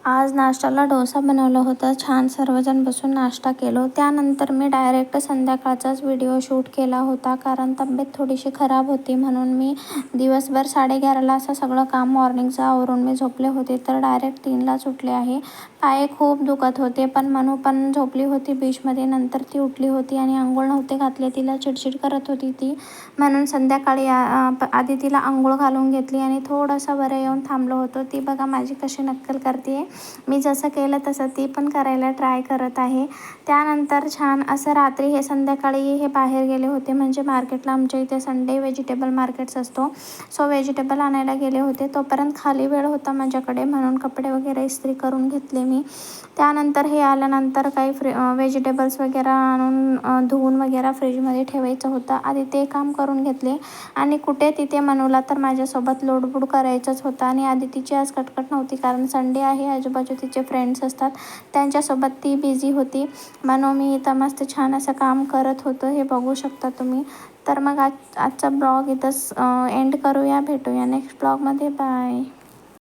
आज नाश्त्याला डोसा बनवलं होतं. छान सर्वजण बसून नाश्ता केलो. त्यानंतर मी डायरेक्ट संध्याकाळचाच व्हिडिओ शूट केला होता, कारण तब्येत थोडीशी खराब होती. म्हणून मी दिवसभर 11:30ला असं सगळं काम मॉर्निंगचं आवरून मी झोपले होते, तर डायरेक्ट 3लाच उठले आहे. पाय खूप दुखत होते, पण मनू पण झोपली होती बीचमध्ये. नंतर ती उठली होती आणि अंघोळ नव्हते घातले. तिला चिडचिड करत होती ती, म्हणून संध्याकाळी आधी तिला अंघोळ घालून घेतली आणि थोडंसं बरं येऊन थांबलो होतो. ती बघा माझी कशी नक्कल करते. मी जसं केलं तसं ती पण करायला ट्राय करत आहे. त्यानंतर छान असं रात्री हे संध्याकाळी हे बाहेर गेले होते, म्हणजे मार्केटला. आमच्या इथे संडे व्हेजिटेबल मार्केट्स असतो, सो व्हेजिटेबल आणायला गेले होते. तोपर्यंत खाली वेळ होता माझ्याकडे, म्हणून कपडे वगैरे इस्त्री करून घेतले मी. त्यानंतर हे आल्यानंतर काही व्हेजिटेबल्स वगैरे आणून धुवून वगैरे फ्रीजमध्ये ठेवायचं होतं. आधी ते काम करून घेतले आणि कुठे तिथे मनूला तर माझ्यासोबत लोडबूड करायचंच होतं. आणि आधी तिची आज कटकट नव्हती, कारण संडे आहे. आजूबाजू तिचे फ्रेंड्स असतात, त्यांच्यासोबत ती बिझी होती. म्हणून मी इथं मस्त छान असं काम करत होतं, हे बघू शकता तुम्ही. तर मग आजचा ब्लॉग इथंच एंड करूया. भेटूया नेक्स्ट ब्लॉगमध्ये. बाय.